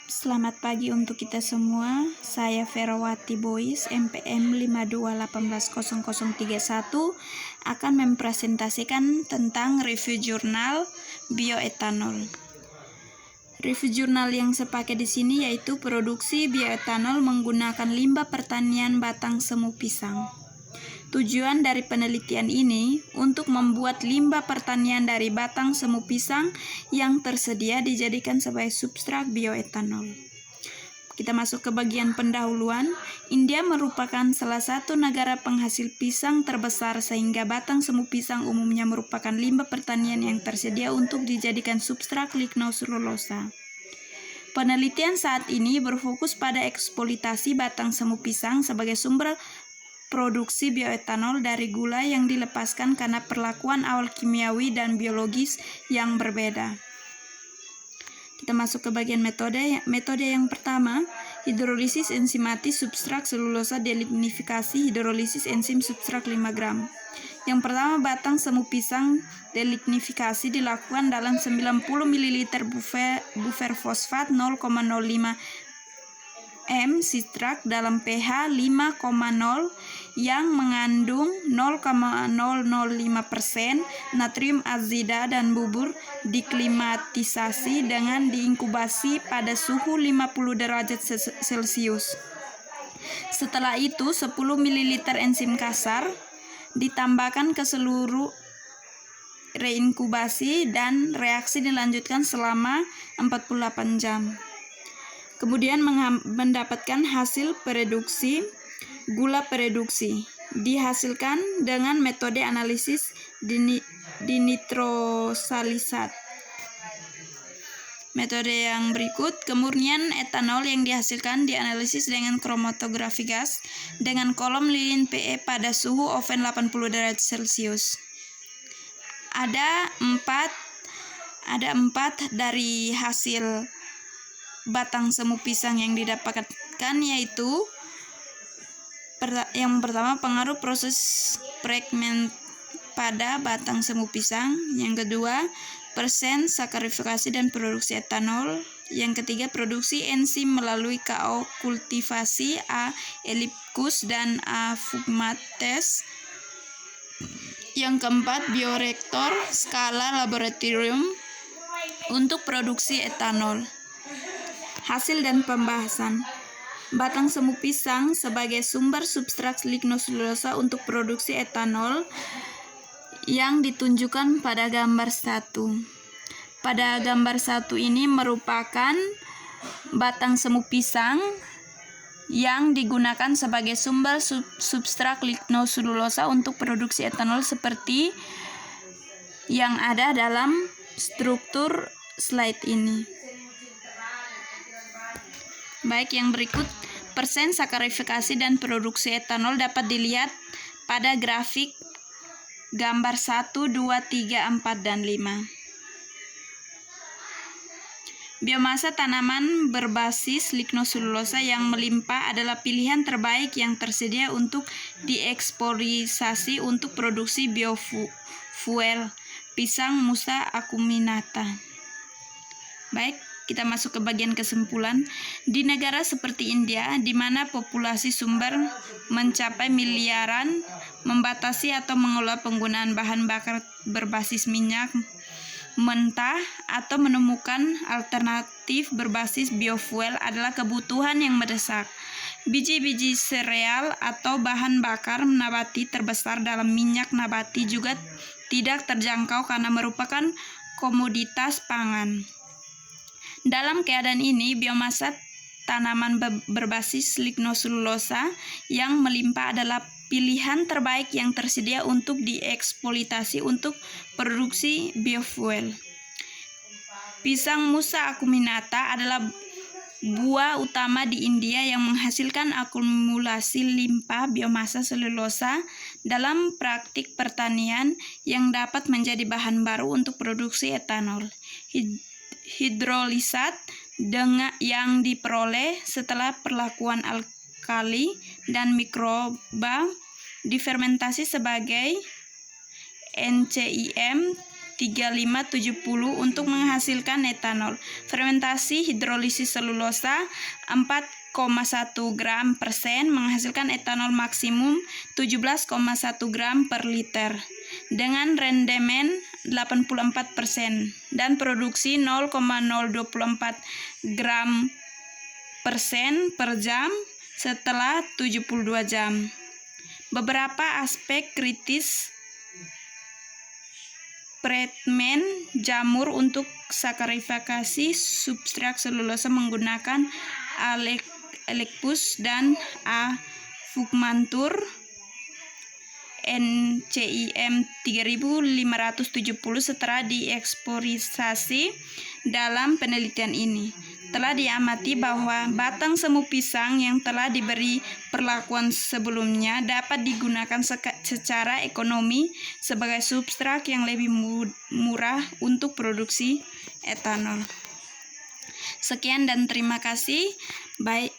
Selamat pagi untuk kita semua. Saya Ferawati Boys, MPM 52180031 akan mempresentasikan tentang review jurnal bioetanol. Review jurnal yang saya pakai di sini yaitu produksi bioetanol menggunakan limbah pertanian batang semu pisang. Tujuan dari penelitian ini untuk membuat limbah pertanian dari batang semu pisang yang tersedia dijadikan sebagai substrat bioetanol. Kita masuk ke bagian pendahuluan. India merupakan salah satu negara penghasil pisang terbesar sehingga batang semu pisang umumnya merupakan limbah pertanian yang tersedia untuk dijadikan substrat lignoselulosa. Penelitian saat ini berfokus pada eksploitasi batang semu pisang sebagai sumber produksi bioetanol dari gula yang dilepaskan karena perlakuan awal kimiawi dan biologis yang berbeda. Kita masuk ke bagian metode. Metode yang pertama, hidrolisis enzimatis substrat selulosa delignifikasi hidrolisis enzim substrat 5 gram. Yang pertama, batang semu pisang delignifikasi dilakukan dalam 90 ml buffer fosfat 0,05 m sitrak dalam pH 5,0 yang mengandung 0,005% natrium azida dan bubur diklimatisasi dengan diinkubasi pada suhu 50 derajat Celcius. Setelah itu 10 ml enzim kasar ditambahkan ke seluruh reinkubasi dan reaksi dilanjutkan selama 48 jam. Kemudian mendapatkan hasil pereduksi gula pereduksi. Dihasilkan dengan metode analisis dinitrosalisat. Metode yang berikut, kemurnian etanol yang dihasilkan dianalisis dengan kromatografi gas dengan kolom lilin PE pada suhu oven 80 derajat Celcius. Ada empat dari hasil batang semu pisang yang didapatkan, yaitu yang pertama, pengaruh proses fragment pada batang semu pisang. Yang kedua, persen sakarifikasi dan produksi etanol. Yang ketiga, produksi enzim melalui KO kultivasi A. ellipticus dan A. fumates. Yang keempat, bioreaktor skala laboratorium untuk produksi etanol. Hasil dan pembahasan. Batang semu pisang sebagai sumber substrat lignoselulosa untuk produksi etanol yang ditunjukkan pada gambar 1. Pada gambar 1 ini merupakan batang semu pisang yang digunakan sebagai sumber substrat lignoselulosa untuk produksi etanol seperti yang ada dalam struktur slide ini. Baik, yang berikut persen sakarifikasi dan produksi etanol dapat dilihat pada grafik gambar 1, 2, 3, 4, dan 5. Biomasa tanaman berbasis lignoselulosa yang melimpah adalah pilihan terbaik yang tersedia untuk dieksploitasi untuk produksi biofuel pisang musa acuminata. Baik, kita masuk ke bagian kesimpulan. Di negara seperti India, di mana populasi sumber mencapai miliaran, membatasi atau mengelola penggunaan bahan bakar berbasis minyak mentah atau menemukan alternatif berbasis biofuel adalah kebutuhan yang mendesak. Biji-biji sereal atau bahan bakar nabati terbesar dalam minyak nabati juga tidak terjangkau karena merupakan komoditas pangan. Dalam keadaan ini, biomasa tanaman berbasis lignoselulosa yang melimpah adalah pilihan terbaik yang tersedia untuk dieksploitasi untuk produksi biofuel. Pisang musa acuminata adalah buah utama di India yang menghasilkan akumulasi limpah biomasa selulosa dalam praktik pertanian yang dapat menjadi bahan baru untuk produksi etanol. Hidrolisat yang diperoleh setelah perlakuan alkali dan mikroba difermentasi sebagai NCIM 3570 untuk menghasilkan etanol. Fermentasi hidrolisis selulosa 4,1 gram per sen menghasilkan etanol maksimum 17,1 gram per liter dengan rendemen 84% dan produksi 0,024 gram per sen per jam setelah 72 jam. Beberapa aspek kritis treatment jamur untuk sakarifikasi substrat selulosa menggunakan Elecpus dan Avugmantur NCIM 3570 setelah dieksplorasi. Dalam penelitian ini telah diamati bahwa batang semu pisang yang telah diberi perlakuan sebelumnya dapat digunakan secara ekonomi sebagai substrat yang lebih murah untuk produksi etanol. Sekian dan terima kasih. Baik.